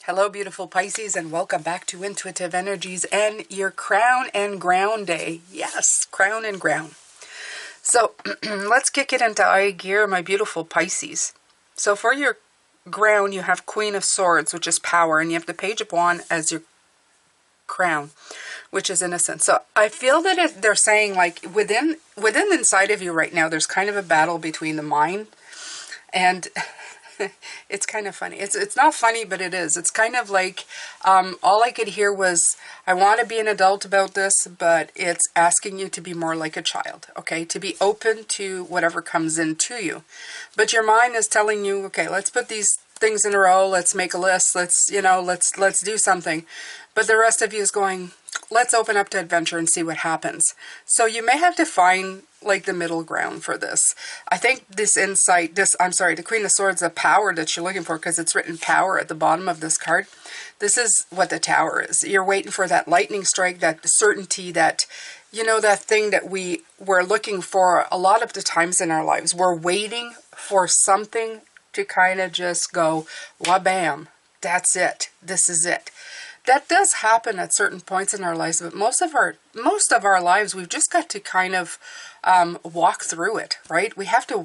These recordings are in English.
Hello, beautiful Pisces, and welcome back to Intuitive Energies and your Crown and Ground Day. Yes, Crown and Ground. So let's kick it into high gear, my beautiful Pisces. So for your ground, you have Queen of Swords, which is power, and you have the Page of Wands as your crown, which is innocence. So I feel that they're saying, like, within inside of you right now, there's kind of a battle between the mind and it's kind of funny. It's not funny, but it is. It's kind of like all I could hear was, I want to be an adult about this, but it's asking you to be more like a child, okay? To be open to whatever comes into you. But your mind is telling you, okay, let's put these things in a row. Let's make a list. Let's do something. But the rest of you is going, let's open up to adventure and see what happens. So you may have to find like the middle ground for this. I think this insight, the Queen of Swords, the power that you're looking for, because it's written power at the bottom of this card. This is what the Tower is. You're waiting for that lightning strike, that certainty, that, that thing that we're looking for a lot of the times in our lives. We're waiting for something to kind of just go, wha-bam, that's it. This is it. That does happen at certain points in our lives, but most of our lives, we've just got to kind of walk through it, right? We have to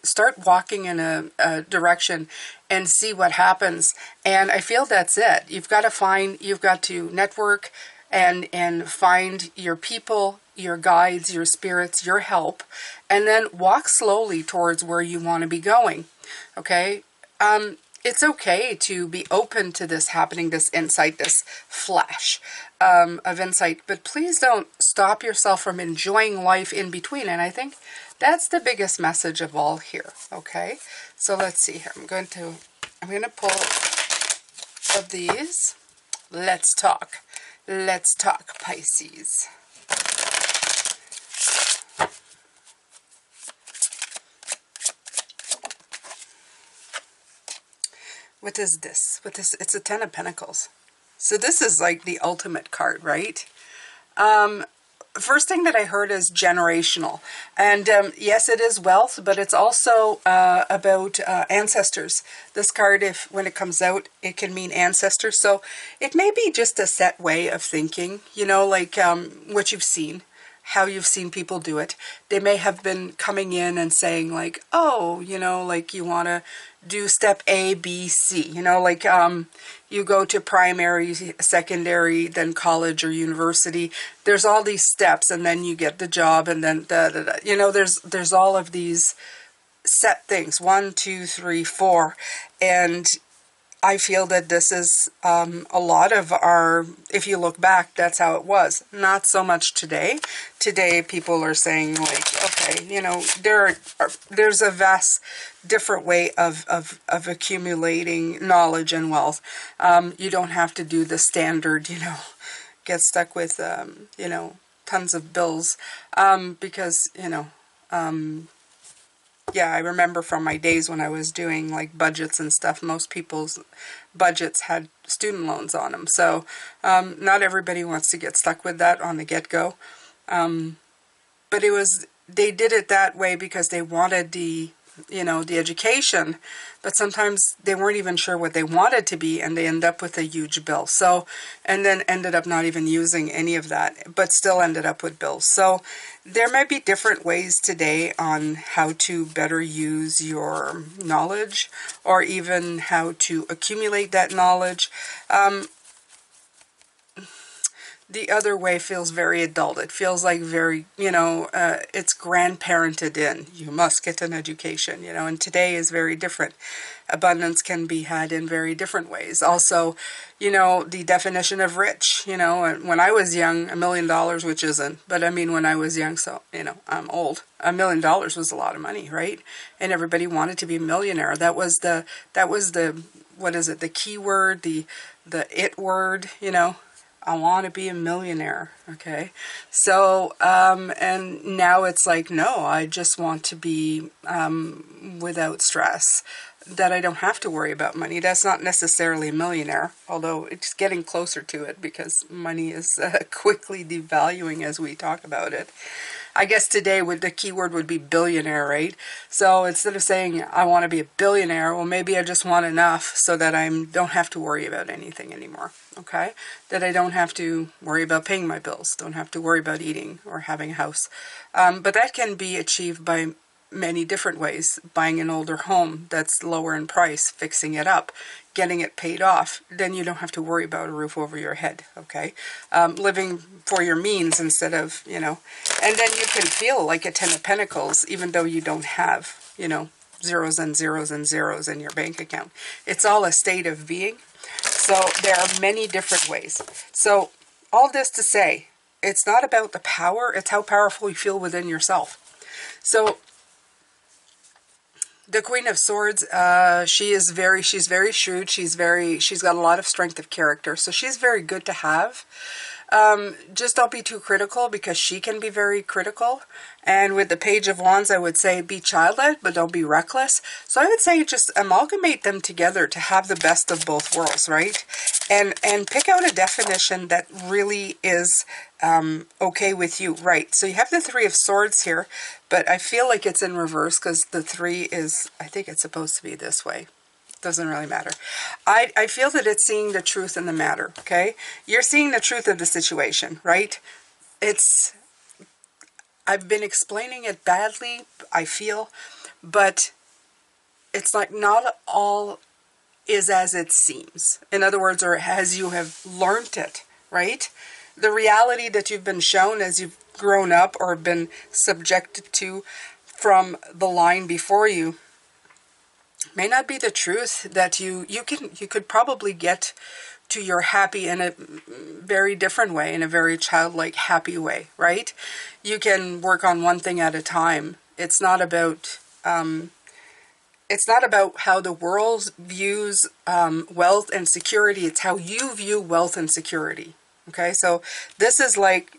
start walking in a direction and see what happens. And I feel that's it. You've got to network and find your people, your guides, your spirits, your help, and then walk slowly towards where you want to be going. Okay? It's okay to be open to this happening, this insight, this flash of insight, but please don't stop yourself from enjoying life in between. And I think that's the biggest message of all here. Okay, so let's see here. I'm going to pull of these. Let's talk, Pisces. What is this? It's a Ten of Pentacles. So this is like the ultimate card, right? First thing that I heard is generational. And yes, it is wealth, but it's also about ancestors. This card, when it comes out, it can mean ancestors. So it may be just a set way of thinking, like what you've seen, how you've seen people do it. They may have been coming in and saying like, oh, like you want to do step A, B, C, you go to primary, secondary, then college or university. There's all these steps, and then you get the job, and then there's all of these set things, 1, 2, 3, 4, and I feel that this is a lot of our, if you look back, that's how it was. Not so much today. Today, people are saying like, okay, there's a vast different way of accumulating knowledge and wealth. You don't have to do the standard, get stuck with, tons of bills, because, yeah, I remember from my days when I was doing like budgets and stuff, most people's budgets had student loans on them. So not everybody wants to get stuck with that on the get-go. But they did it that way because they wanted the education, but sometimes they weren't even sure what they wanted to be, and they end up with a huge bill. So, and then ended up not even using any of that, but still ended up with bills. So there might be different ways today on how to better use your knowledge, or even how to accumulate that knowledge. The other way feels very adult. It feels like very, it's grandparented in. You must get an education, and today is very different. Abundance can be had in very different ways. Also, the definition of rich, when I was young, $1 million, which isn't, but I mean, when I was young, so, I'm old. $1 million was a lot of money, right? And everybody wanted to be a millionaire. That was the, what is it? The key word, the it word, I want to be a millionaire, okay? So, and now it's like, no, I just want to be without stress, that I don't have to worry about money. That's not necessarily a millionaire, although it's getting closer to it because money is quickly devaluing as we talk about it. I guess today the keyword would be billionaire, right? So instead of saying I want to be a billionaire, well, maybe I just want enough so that I don't have to worry about anything anymore, okay? That I don't have to worry about paying my bills, don't have to worry about eating or having a house. But that can be achieved by many different ways. Buying an older home that's lower in price, fixing it up, getting it paid off. Then you don't have to worry about a roof over your head, okay? Living for your means instead of, and then you can feel like a 10 of Pentacles, even though you don't have, zeros and zeros and zeros in your bank account. It's all a state of being. So there are many different ways. So all this to say, it's not about the power, it's how powerful you feel within yourself. So the Queen of Swords, she's very shrewd. She's got a lot of strength of character. So she's very good to have. Just don't be too critical, because she can be very critical. And with the Page of Wands, I would say be childlike, but don't be reckless. So I would say just amalgamate them together to have the best of both worlds, right? And pick out a definition that really is okay with you, right? So you have the Three of Swords here, but I feel like it's in reverse because the 3 is, I think it's supposed to be this way. Doesn't really matter. I feel that it's seeing the truth in the matter, okay? You're seeing the truth of the situation, right? I've been explaining it badly, I feel, but it's like not all is as it seems. In other words, or as you have learned it, right? The reality that you've been shown as you've grown up or been subjected to from the line before you may not be the truth that you could probably get to your happy in a very different way, in a very childlike happy way, right? You can work on one thing at a time. It's not about how the world views wealth and security. It's how you view wealth and security. Okay, so this is like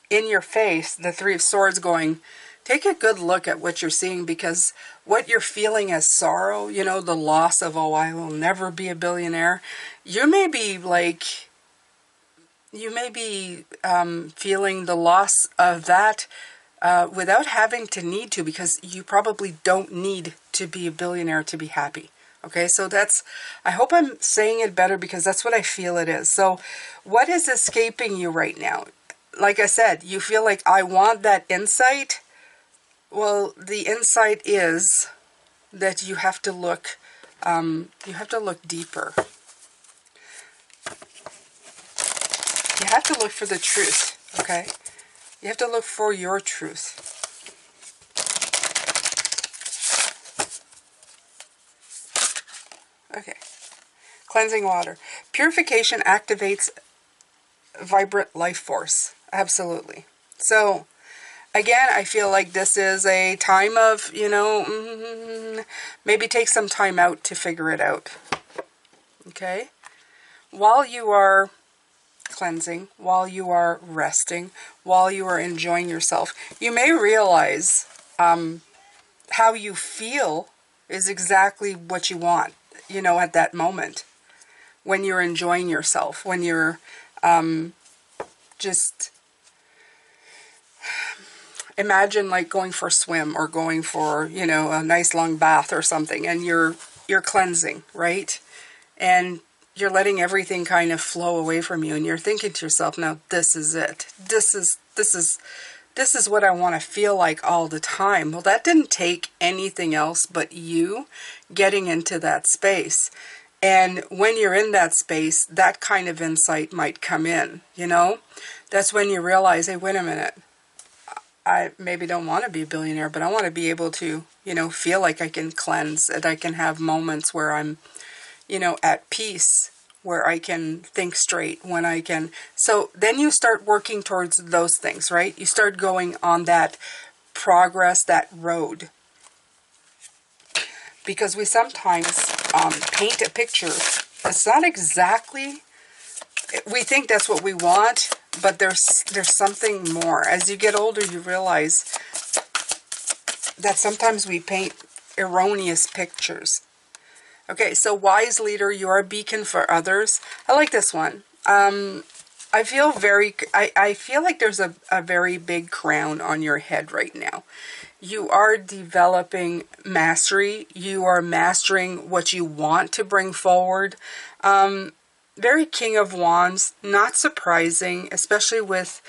in your face, the Three of Swords going, take a good look at what you're seeing, because what you're feeling as sorrow, the loss of, oh, I will never be a billionaire. You may be feeling the loss of that without having to need to, because you probably don't need to be a billionaire to be happy. Okay, so I hope I'm saying it better, because that's what I feel it is. So what is escaping you right now? Like I said, you feel like I want that insight. Well, the insight is that you have to look deeper. You have to look for the truth, okay? You have to look for your truth. Okay. Cleansing water. Purification activates vibrant life force. Absolutely. So, again, I feel like this is a time of, maybe take some time out to figure it out. Okay? While you are cleansing, while you are resting, while you are enjoying yourself, you may realize how you feel is exactly what you want, at that moment. When you're enjoying yourself, when you're just... Imagine like going for a swim or going for, a nice long bath or something, and you're cleansing, right? And you're letting everything kind of flow away from you, and you're thinking to yourself, now this is it. This is what I want to feel like all the time. Well, that didn't take anything else but you getting into that space. And when you're in that space, that kind of insight might come in, That's when you realize, hey, wait a minute. I maybe don't want to be a billionaire, but I want to be able to, feel like I can cleanse, that I can have moments where I'm, at peace, where I can think straight, when I can. So then you start working towards those things, right? You start going on that progress, that road. Because we sometimes paint a picture. It's not exactly, we think that's what we want, but there's something more. As you get older, you realize that sometimes we paint erroneous pictures. Okay, so wise leader, you are a beacon for others. I like this one. I feel very, I feel like there's a very big crown on your head right now. You are developing mastery. You are mastering what you want to bring forward. Very King of Wands, not surprising, especially with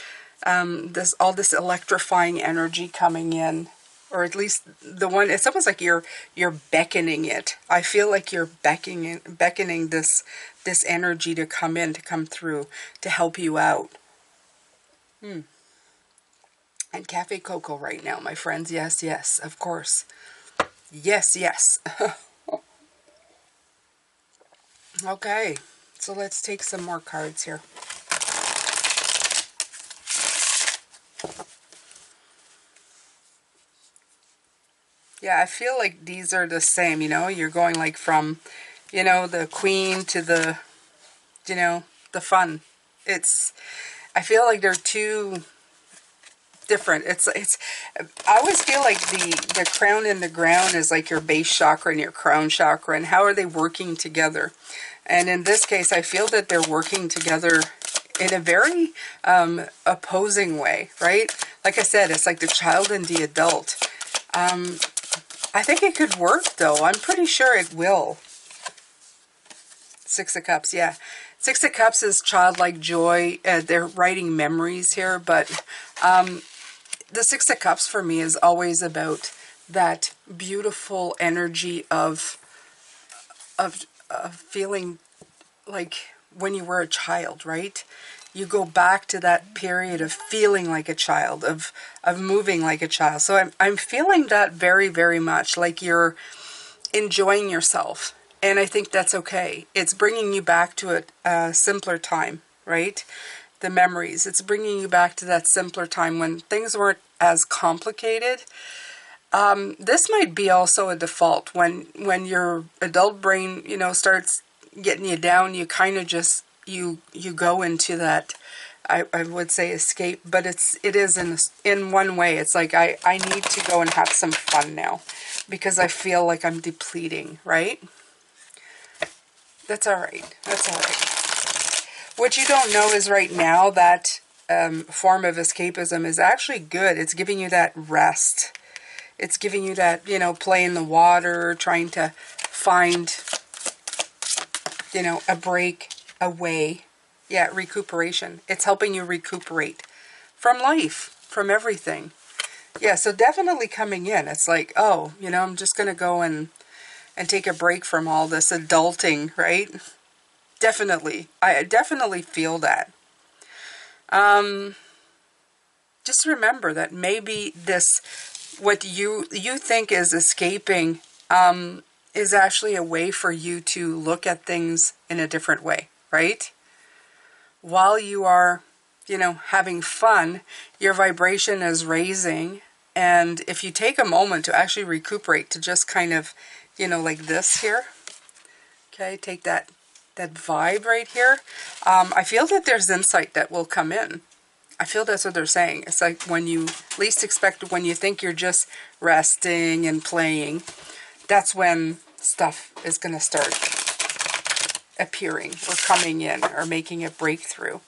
all this electrifying energy coming in. Or at least the one, it's almost like you're beckoning it. I feel like you're beckoning this energy to come in, to come through, to help you out. And Cafe Coco right now, my friends. Yes, yes, of course. Yes, yes. Okay, so let's take some more cards here. Yeah, I feel like these are the same, you know? You're going like from, you know, the queen to the, you know, the fun. I feel like they're two different. I always feel like the crown and the ground is like your base chakra and your crown chakra, and how are they working together? And in this case, I feel that they're working together in a very opposing way, right? Like I said, it's like the child and the adult. I think it could work, though. I'm pretty sure it will. Six of Cups, yeah. Six of Cups is childlike joy. They're writing memories here, but the Six of Cups for me is always about that beautiful energy of feeling like when you were a child, right? You go back to that period of feeling like a child, of moving like a child. So I'm feeling that very, very much, like you're enjoying yourself. And I think that's okay. It's bringing you back to a simpler time, right? The memories. It's bringing you back to that simpler time when things weren't as complicated. This might be also a default when your adult brain, you know, starts getting you down. You kind of just you go into that. I would say escape, but it is in one way. It's like I need to go and have some fun now because I feel like I'm depleting, right? That's all right. That's all right. What you don't know is right now that form of escapism is actually good. It's giving you that rest. It's giving you that, you know, play in the water, trying to find, you know, a break, a way. Yeah, recuperation. It's helping you recuperate from life, from everything. Yeah, so definitely coming in. It's like, oh, you know, I'm just going to go and take a break from all this adulting, right? Definitely. I definitely feel that. Just remember that maybe this, what you think is escaping, is actually a way for you to look at things in a different way, right? While you are, you know, having fun, your vibration is raising. And if you take a moment to actually recuperate, to just kind of, you know, like this here, okay, take that vibe right here. I feel that there's insight that will come in. I feel that's what they're saying. It's like when you least expect, when you think you're just resting and playing, that's when stuff is going to start appearing or coming in or making a breakthrough.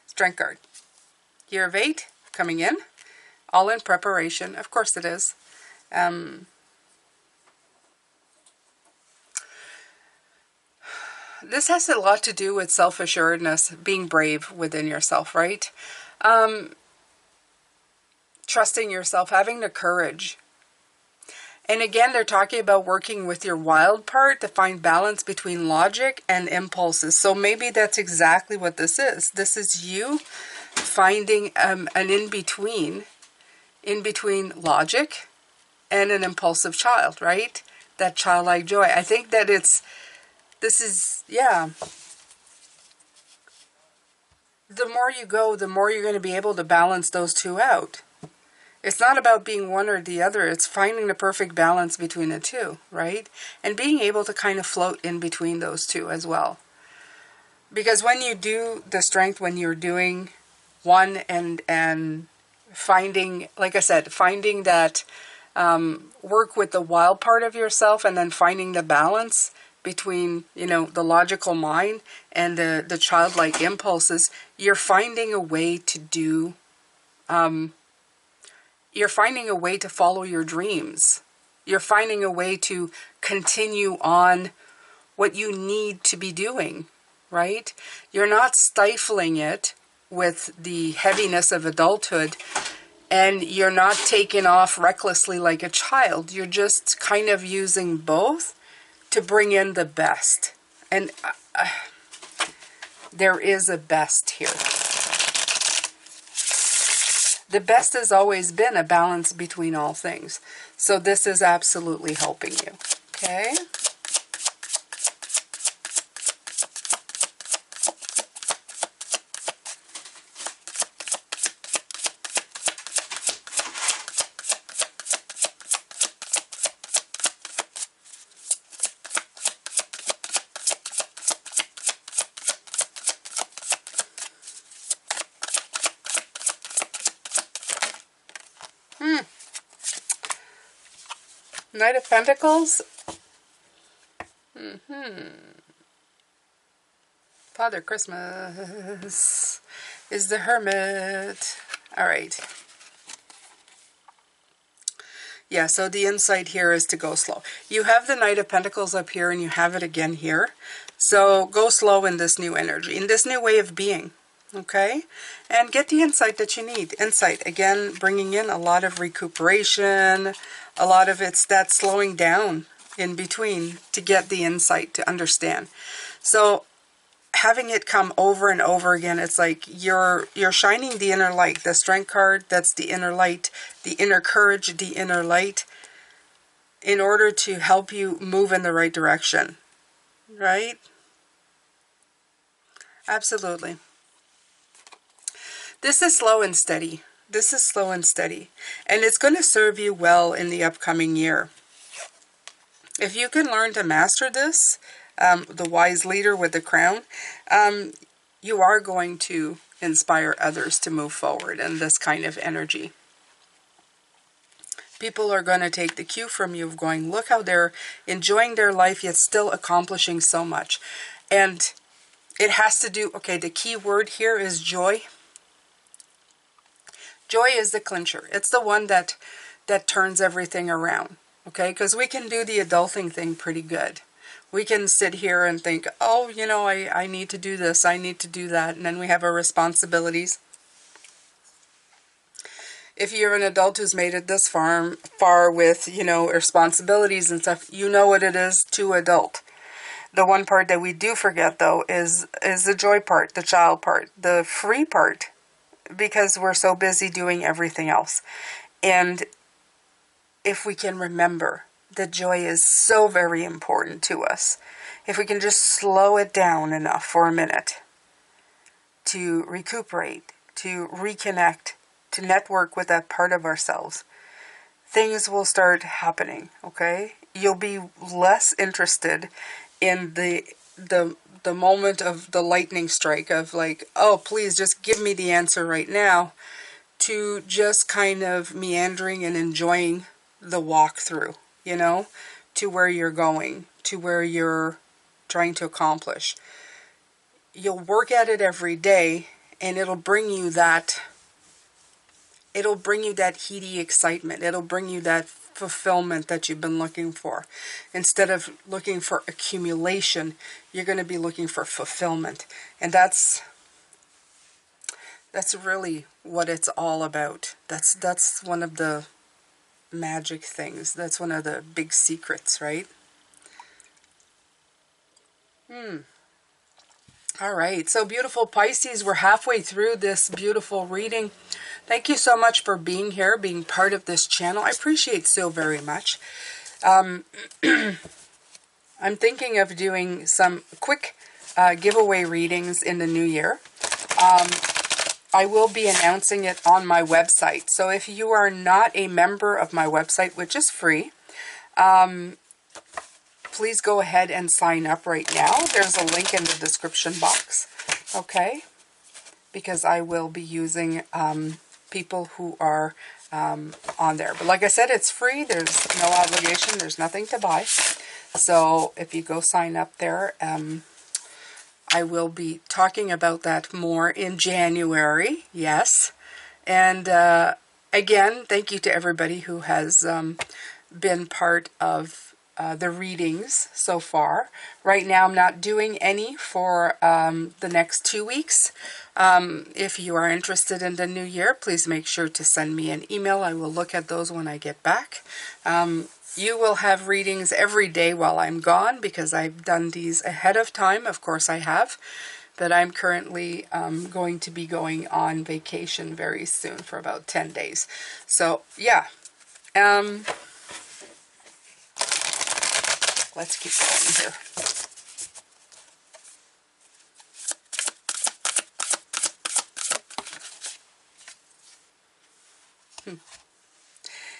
Strength card. Year of 8 coming in. All in preparation. Of course it is. This has a lot to do with self-assuredness, being brave within yourself, right? Trusting yourself, having the courage. And again, they're talking about working with your wild part to find balance between logic and impulses. So maybe that's exactly what this is. This is you finding an in-between logic and an impulsive child, right? That childlike joy. I think that yeah. The more you go, the more you're going to be able to balance those two out. It's not about being one or the other. It's finding the perfect balance between the two, right? And being able to kind of float in between those two as well. Because when you do the strength, when you're doing one and finding, like I said, finding that work with the wild part of yourself, and then finding the balance between, you know, the logical mind and the childlike impulses, you're finding a way to do, you're finding a way to follow your dreams. You're finding a way to continue on what you need to be doing, right? You're not stifling it with the heaviness of adulthood, and you're not taking off recklessly like a child. You're just kind of using both to bring in the best. And there is a best here. The best has always been a balance between all things. So this is absolutely helping you. Okay? Knight of Pentacles. Father Christmas is the Hermit. All right. Yeah, so the insight here is to go slow. You have the Knight of Pentacles up here, and you have it again here. So go slow in this new energy, in this new way of being. Okay? And get the insight that you need. Insight, again, bringing in a lot of recuperation. A lot of it's that slowing down in between to get the insight, to understand. So having it come over and over again, it's like you're shining the inner light. The Strength card, that's the inner light. The inner courage, the inner light, in order to help you move in the right direction. Right? Absolutely. This is slow and steady. This is slow and steady. And it's going to serve you well in the upcoming year. If you can learn to master this, the wise leader with the crown, you are going to inspire others to move forward in this kind of energy. People are going to take the cue from you of going, look how they're enjoying their life, yet still accomplishing so much. And it has to do, okay, the key word here is joy. Joy is the clincher. It's the one that turns everything around, okay? Because we can do the adulting thing pretty good. We can sit here and think, oh, you know, I need to do this, I need to do that, and then we have our responsibilities. If you're an adult who's made it this far with, you know, responsibilities and stuff, you know what it is to adult. The one part that we do forget, though, is the joy part, the child part, the free part. Because we're so busy doing everything else. And if we can remember that joy is so very important to us, if we can just slow it down enough for a minute to recuperate, to reconnect, to network with that part of ourselves, things will start happening, okay? You'll be less interested in the moment of the lightning strike of like, oh, please just give me the answer right now, to just kind of meandering and enjoying the walk through, you know, to where you're going, to where you're trying to accomplish. You'll work at it every day, and it'll bring you that heady excitement. It'll bring you that fulfillment that you've been looking for. Instead of looking for accumulation, you're going to be looking for fulfillment. And that's really what it's all about. That's one of the magic things. That's one of the big secrets, right? All right, so beautiful Pisces, we're halfway through this beautiful reading. Thank you so much for being here, being part of this channel. I appreciate so very much. I'm thinking of doing some quick giveaway readings in the new year. I will be announcing it on my website. So if you are not a member of my website, which is free, please go ahead and sign up right now. There's a link in the description box, okay? Because I will be using people who are on there. But like I said, it's free. There's no obligation. There's nothing to buy. So if you go sign up there, I will be talking about that more in January. Yes. And again, thank you to everybody who has been part of the readings so far. Right now, I'm not doing any for the next 2 weeks. If you are interested in the new year, please make sure to send me an email. I will look at those when I get back. You will have readings every day while I'm gone because I've done these ahead of time. Of course I have. But I'm currently going to be going on vacation very soon for about 10 days. So, yeah. Let's keep going here.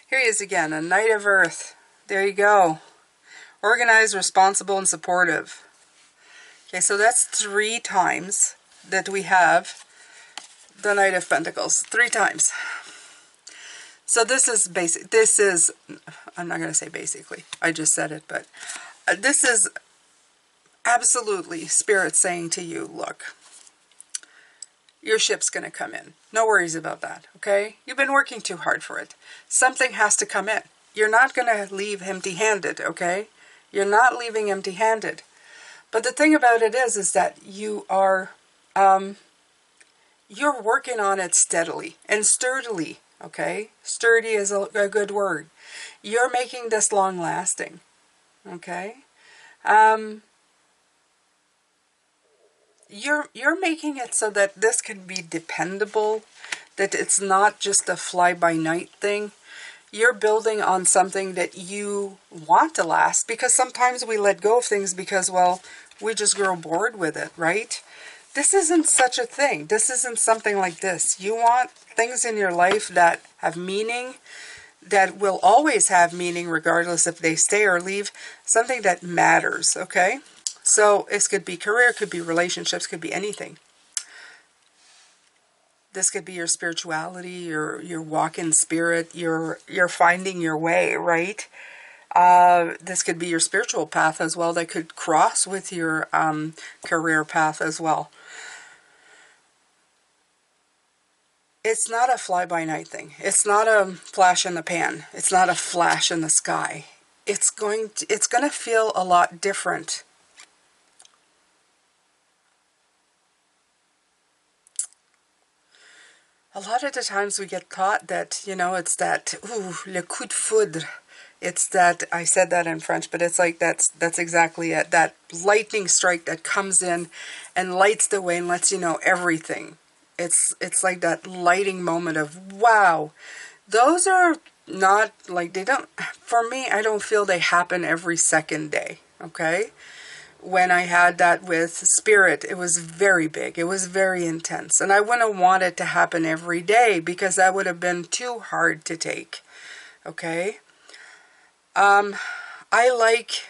Here he is again, a Knight of Earth. There you go. Organized, responsible, and supportive. Okay, so that's 3 times that we have the Knight of Pentacles. 3 times. So this is basic. This is, I'm not going to say basically. I just said it, but this is absolutely Spirit saying to you, look, your ship's going to come in. No worries about that, okay? You've been working too hard for it. Something has to come in. You're not going to leave empty-handed, okay? You're not leaving empty-handed. But the thing about it is that you are, you're working on it steadily and sturdily, okay? Sturdy is a good word. You're making this long-lasting, okay? You're making it so that this can be dependable, that it's not just a fly-by-night thing. You're building on something that you want to last, because sometimes we let go of things because, well, we just grow bored with it, right? This isn't such a thing. This isn't something like this. You want things in your life that have meaning, that will always have meaning regardless if they stay or leave, something that matters, okay? So this could be career, could be relationships, could be anything. This could be your spirituality, your walk in spirit, you're finding your way, right? This could be your spiritual path as well. That could cross with your career path as well. It's not a fly-by-night thing. It's not a flash in the pan. It's not a flash in the sky. It's going to feel a lot different. A lot of the times we get caught that, you know, it's that, ooh, le coup de foudre. It's that, I said that in French, but it's like that's exactly it. That lightning strike that comes in and lights the way and lets you know everything. It's like that lighting moment of, wow. Those are not, like, they don't, for me, I don't feel they happen every second day, okay? When I had that with Spirit, it was very big. It was very intense. And I wouldn't want it to happen every day because that would have been too hard to take. Okay? I like,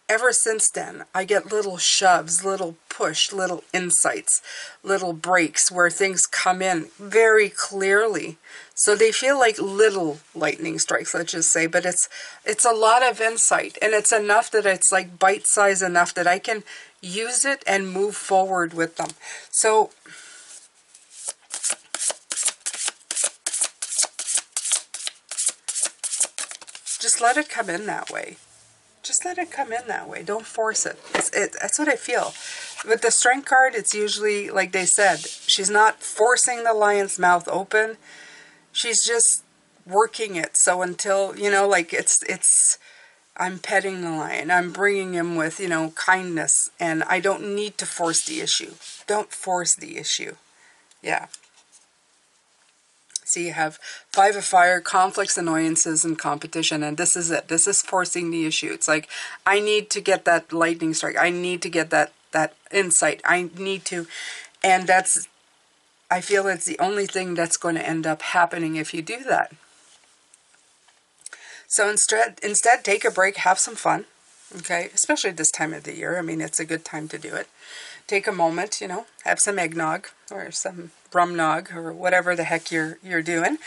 ever since then, I get little shoves, little push, little insights, little breaks where things come in very clearly. So they feel like little lightning strikes, let's just say, but it's a lot of insight, and it's enough that it's like bite-sized enough that I can use it and move forward with them. So just let it come in that way. Just let it come in that way. Don't force it. That's what I feel. With the Strength card, it's usually, like they said, she's not forcing the lion's mouth open. She's just working it. So until, you know, like it's I'm petting the lion. I'm bringing him with, you know, kindness. And I don't need to force the issue. Don't force the issue. Yeah. So you have 5 of Fire, conflicts, annoyances, and competition. And this is it. This is forcing the issue. It's like, I need to get that lightning strike. I need to get that insight. I need to. And that's I feel it's the only thing that's going to end up happening if you do that. So instead, take a break, have some fun, okay? Especially this time of the year. I mean, it's a good time to do it. Take a moment, you know, have some eggnog or some rum nog or whatever the heck you're doing.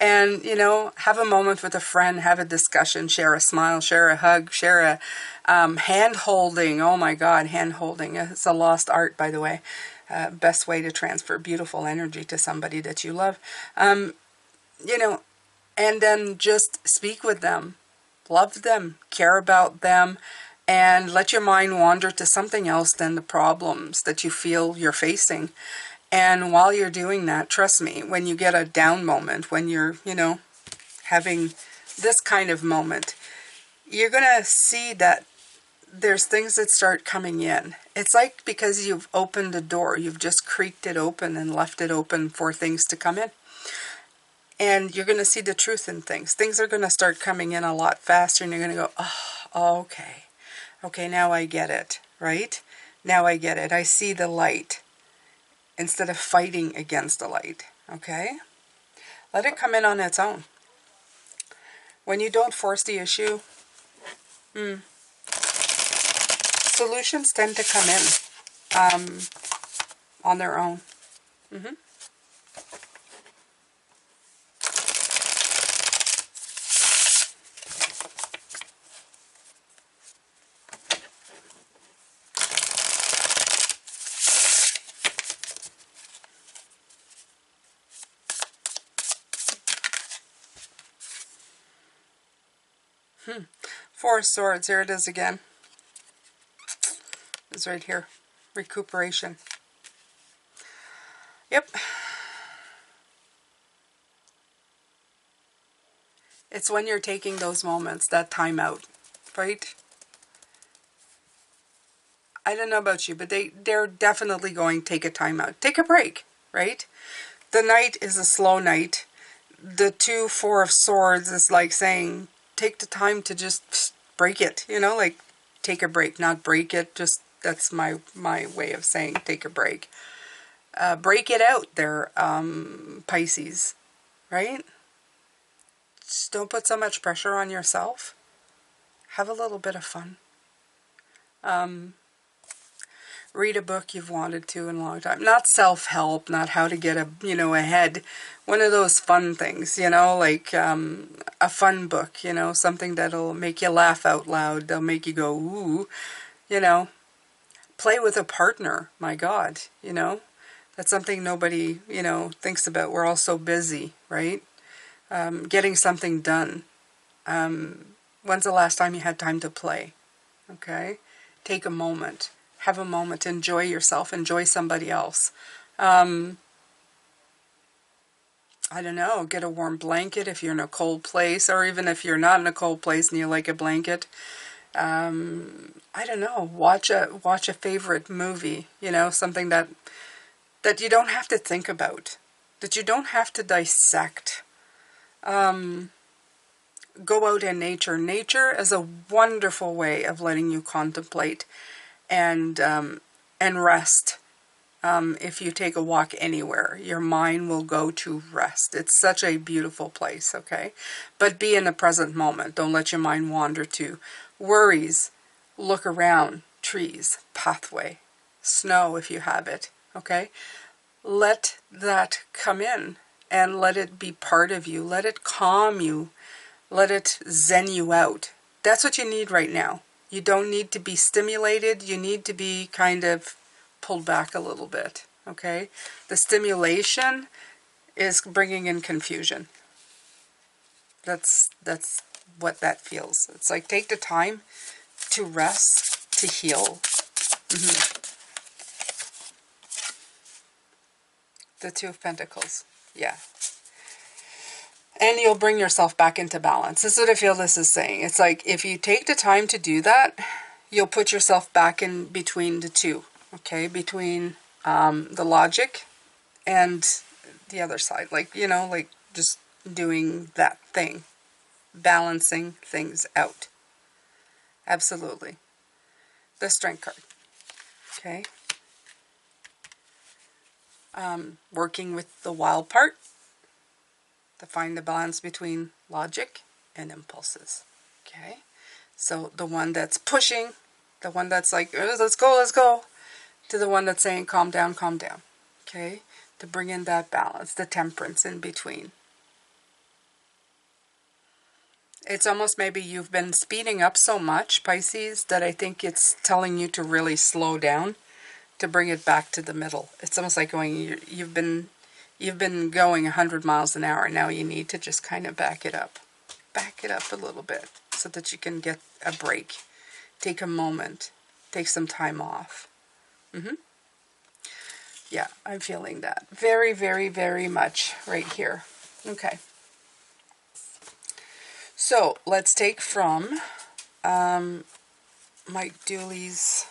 And, you know, have a moment with a friend, have a discussion, share a smile, share a hug, share a hand holding. Oh my God, hand holding. It's a lost art, by the way. Best way to transfer beautiful energy to somebody that you love. You know, and then just speak with them, love them, care about them, and let your mind wander to something else than the problems that you feel you're facing. And while you're doing that, trust me, when you get a down moment, when you're, you know, having this kind of moment, you're going to see that there's things that start coming in. It's like because you've opened a door, you've just creaked it open and left it open for things to come in. And you're going to see the truth in things. Things are going to start coming in a lot faster, and you're going to go, oh, okay. Okay, now I get it, right? Now I get it. I see the light instead of fighting against the light, okay? Let it come in on its own. When you don't force the issue, solutions tend to come in on their own. Four of Swords, here it is again. It's right here. Recuperation. Yep. It's when you're taking those moments, that time out, right? I don't know about you, but they're definitely going to take a time out. Take a break, right? The night is a slow night. The Four of Swords is like saying, take the time to just break it, you know, like take a break, not break it. Just, that's my way of saying take a break. Break it out there, Pisces, right? Just don't put so much pressure on yourself. Have a little bit of fun. Read a book you've wanted to in a long time. Not self-help, not how to get ahead. One of those fun things, you know, like a fun book, you know, something that'll make you laugh out loud. They'll make you go, ooh, you know. Play with a partner, my God, you know. That's something nobody, you know, thinks about. We're all so busy, right? Getting something done. When's the last time you had time to play? Okay? Take a moment. Have a moment. Enjoy yourself. Enjoy somebody else. I don't know. Get a warm blanket if you're in a cold place, or even if you're not in a cold place and you like a blanket. I don't know. Watch a favorite movie. You know, something that you don't have to think about, that you don't have to dissect. Go out in nature. Nature is a wonderful way of letting you contemplate and rest. If you take a walk anywhere, your mind will go to rest. It's such a beautiful place, okay? But be in the present moment. Don't let your mind wander to worries. Look around. Trees, pathway, snow if you have it, okay? Let that come in and let it be part of you. Let it calm you. Let it zen you out. That's what you need right now. You don't need to be stimulated. You need to be kind of pulled back a little bit, okay? The stimulation is bringing in confusion. That's what that feels. It's like take the time to rest, to heal. The Two of Pentacles. Yeah. And you'll bring yourself back into balance. This is what I feel this is saying. It's like if you take the time to do that, you'll put yourself back in between the two. Okay? Between the logic and the other side. Like, you know, like just doing that thing. Balancing things out. Absolutely. The Strength card. Okay? Working with the wild part to find the balance between logic and impulses. Okay? So the one that's pushing, the one that's like, let's go, to the one that's saying, calm down, okay? To bring in that balance, the temperance in between. It's almost maybe you've been speeding up so much, Pisces, that I think it's telling you to really slow down, to bring it back to the middle. It's almost like going, you've been going 100 miles an hour, now you need to just kind of back it up a little bit, so that you can get a break, take a moment, take some time off. Yeah, I'm feeling that very, very, very much right here. Okay. So let's take from Mike Dooley's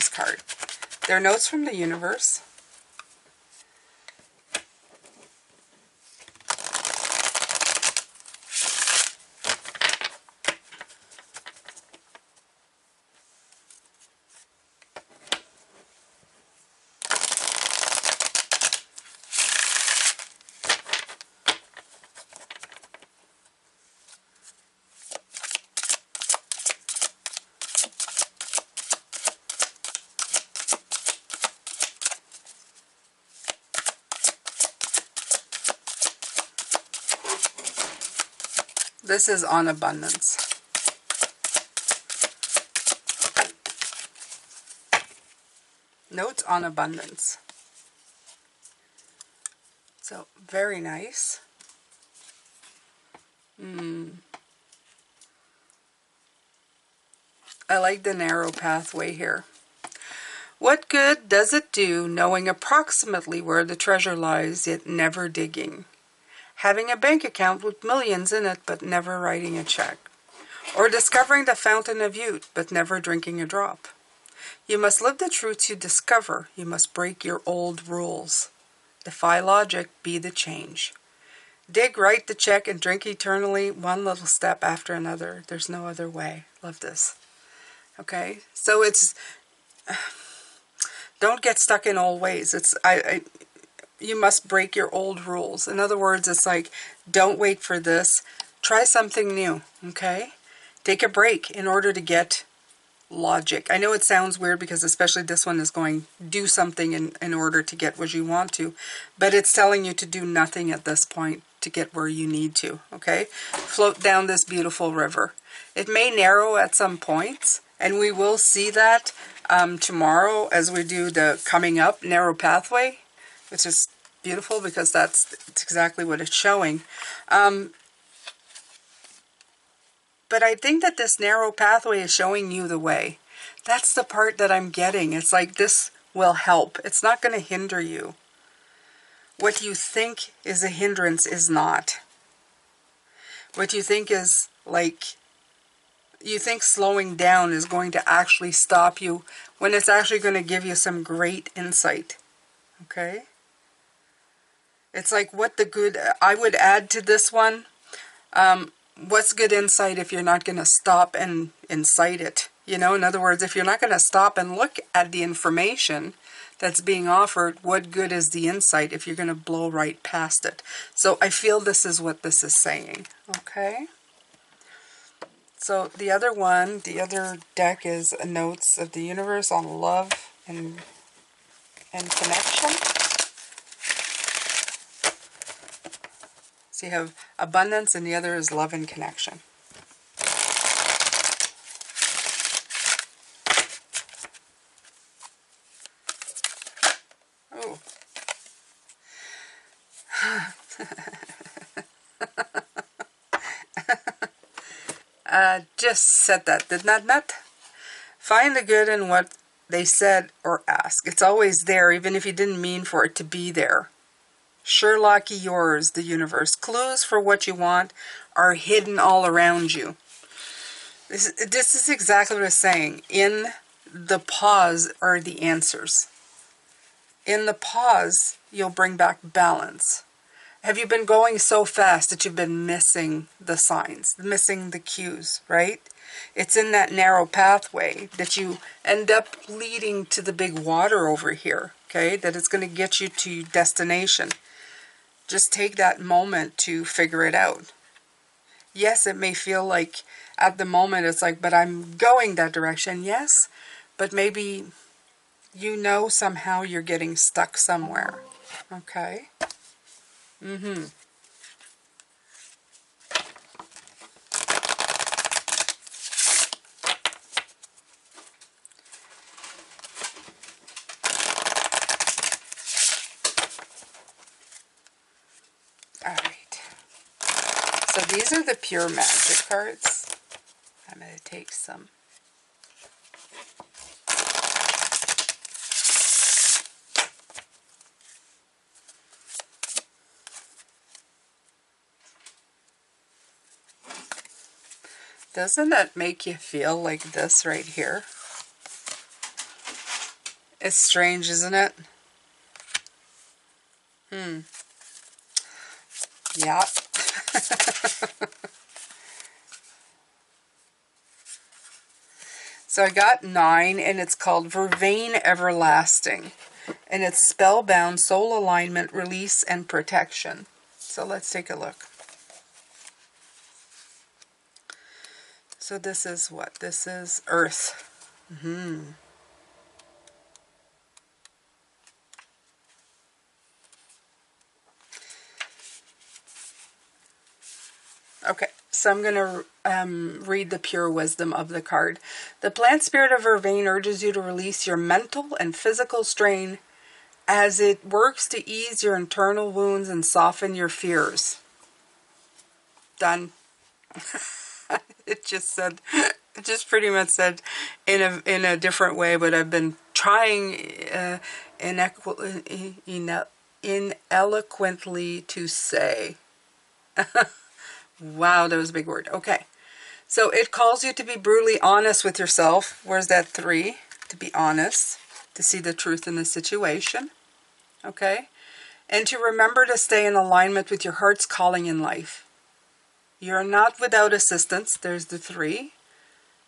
card. They're notes from the universe. This is on abundance. Notes on abundance. So, very nice. I like the narrow pathway here. What good does it do knowing approximately where the treasure lies, yet never digging? Having a bank account with millions in it, but never writing a check. Or discovering the fountain of youth, but never drinking a drop. You must live the truth you discover. You must break your old rules. Defy logic, be the change. Dig, write the check, and drink eternally, one little step after another. There's no other way. Love this. Okay? So it's... Don't get stuck in old ways. You must break your old rules. In other words, it's like, don't wait for this. Try something new, okay? Take a break in order to get logic. I know it sounds weird because especially this one is going, do something in order to get what you want to. But it's telling you to do nothing at this point to get where you need to, okay? Float down this beautiful river. It may narrow at some points, and we will see that tomorrow as we do the coming up narrow pathway, which is beautiful because that's exactly what it's showing. But I think that this narrow pathway is showing you the way. That's the part that I'm getting. It's like this will help. It's not going to hinder you. What you think is a hindrance is not. What you think is like, you think slowing down is going to actually stop you when it's actually going to give you some great insight. Okay? It's like what the good, I would add to this one, what's good insight if you're not going to stop and incite it? You know, in other words, if you're not going to stop and look at the information that's being offered, what good is the insight if you're going to blow right past it? So I feel this is what this is saying. Okay? So the other one, the other deck is Notes of the Universe on Love and Connection. So you have Abundance and the other is Love and Connection. Oh. Just said that, did not? Find the good in what they said or ask. It's always there, even if you didn't mean for it to be there. Sherlocky yours, the universe. Clues for what you want are hidden all around you. This is exactly what it's saying. In the pause are the answers. In the pause, you'll bring back balance. Have you been going so fast that you've been missing the signs, missing the cues, right? It's in that narrow pathway that you end up leading to the big water over here, okay? That it's going to get you to your destination. Just take that moment to figure it out. Yes, it may feel like at the moment it's like, but I'm going that direction. Yes, but maybe you know somehow you're getting stuck somewhere, okay? All right. So these are the pure magic cards. I'm going to take some. Doesn't that make you feel like this right here? It's strange, isn't it? Yeah. So I got 9, and it's called Vervain Everlasting. And it's spellbound, soul alignment, release, and protection. So let's take a look. So this is what? This is Earth. Okay, so I'm going to read the pure wisdom of the card. The plant spirit of Vervain urges you to release your mental and physical strain as it works to ease your internal wounds and soften your fears. Done. It just pretty much said in a different way what I've been trying ineloquently to say. Wow, that was a big word. Okay. So it calls you to be brutally honest with yourself. Where's that 3? To be honest. To see the truth in the situation. Okay. And to remember to stay in alignment with your heart's calling in life. You're not without assistance. There's the 3.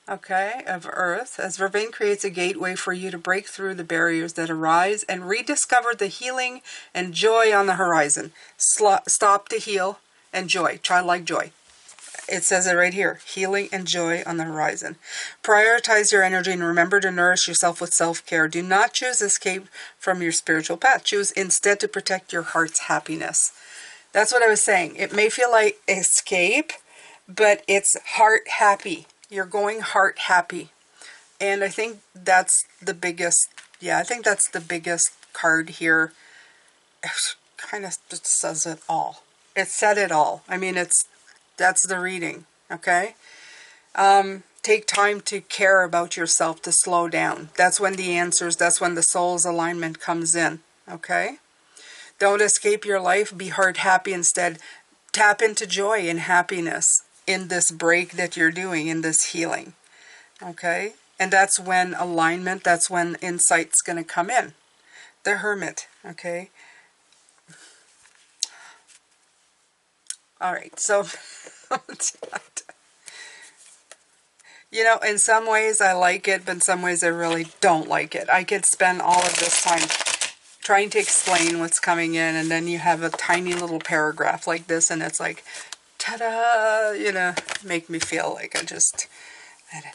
Okay. Of Earth. As Vervain creates a gateway for you to break through the barriers that arise and rediscover the healing and joy on the horizon. Stop to heal. And joy, childlike joy. It says it right here, healing and joy on the horizon. Prioritize your energy and remember to nourish yourself with self-care. Do not choose escape from your spiritual path. Choose instead to protect your heart's happiness. That's what I was saying. It may feel like escape, but it's heart happy. You're going heart happy. And I think that's the biggest, I think that's the biggest card here. It kind of just says it all. It said it all. I mean, that's the reading, okay? Take time to care about yourself, to slow down. That's when the answers, that's when the soul's alignment comes in, okay? Don't escape your life. Be heart happy instead. Tap into joy and happiness in this break that you're doing, in this healing, okay? And that's when alignment, that's when insight's going to come in. The Hermit, okay? All right, so, you know, in some ways I like it, but in some ways I really don't like it. I could spend all of this time trying to explain what's coming in, and then you have a tiny little paragraph like this, and it's like, ta-da, you know, make me feel like I don't know.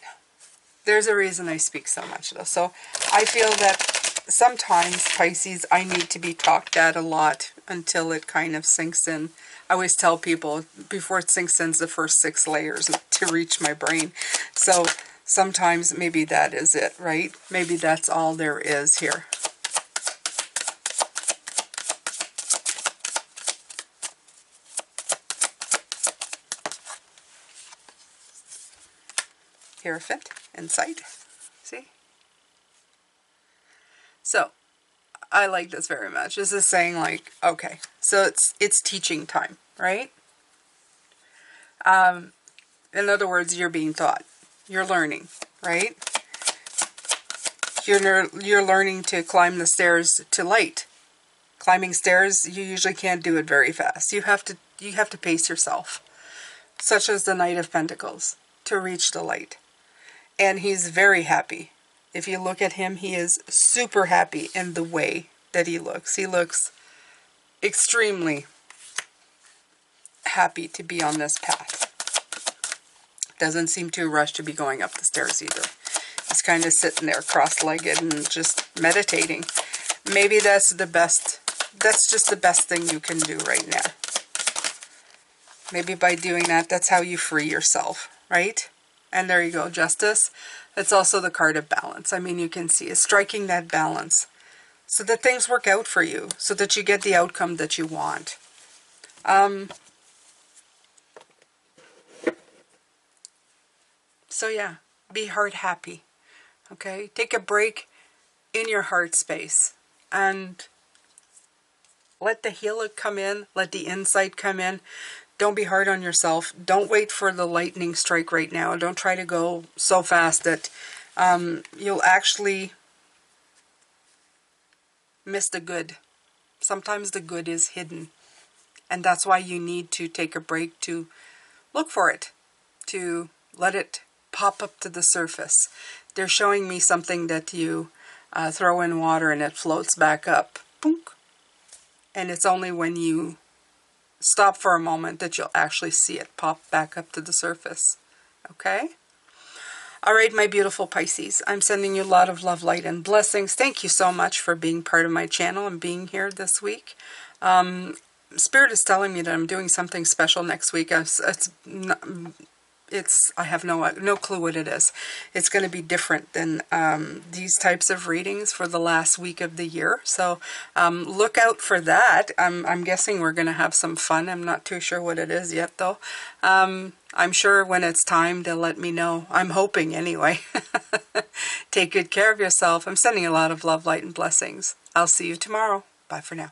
There's a reason I speak so much, though. So I feel that sometimes, Pisces, I need to be talked at a lot until it kind of sinks in. I always tell people, before it sinks in, the first 6 layers to reach my brain. So sometimes maybe that is it, right? Maybe that's all there is here. Hierophant, insight. See? So, I like this very much. This is saying like, okay, so it's teaching time, right? In other words, you're being taught. You're learning, right? You're learning to climb the stairs to light. Climbing stairs, you usually can't do it very fast. You have to pace yourself, such as the Knight of Pentacles, to reach the light. And he's very happy. If you look at him, he is super happy in the way that he looks. He looks extremely happy to be on this path. Doesn't seem too rushed to be going up the stairs either. He's kind of sitting there cross-legged and just meditating. Maybe that's the best, that's just the best thing you can do right now. Maybe by doing that, that's how you free yourself, right? And there you go, Justice. It's also the card of balance. I mean, you can see it's striking that balance so that things work out for you, so that you get the outcome that you want. So yeah, be heart happy, okay? Take a break in your heart space and let the healer come in, let the insight come in. Don't be hard on yourself. Don't wait for the lightning strike right now. Don't try to go so fast that you'll actually miss the good. Sometimes the good is hidden. And that's why you need to take a break to look for it, to let it pop up to the surface. They're showing me something that you throw in water and it floats back up. Boom. And it's only when you stop for a moment that you'll actually see it pop back up to the surface. Okay? All right, my beautiful Pisces. I'm sending you a lot of love, light, and blessings. Thank you so much for being part of my channel and being here this week. Spirit is telling me that I'm doing something special next week. I have no clue what it is. It's going to be different than these types of readings for the last week of the year. So look out for that. I'm guessing we're going to have some fun. I'm not too sure what it is yet, though. I'm sure when it's time they'll let me know. I'm hoping anyway. Take good care of yourself. I'm sending a lot of love, light, and blessings. I'll see you tomorrow. Bye for now.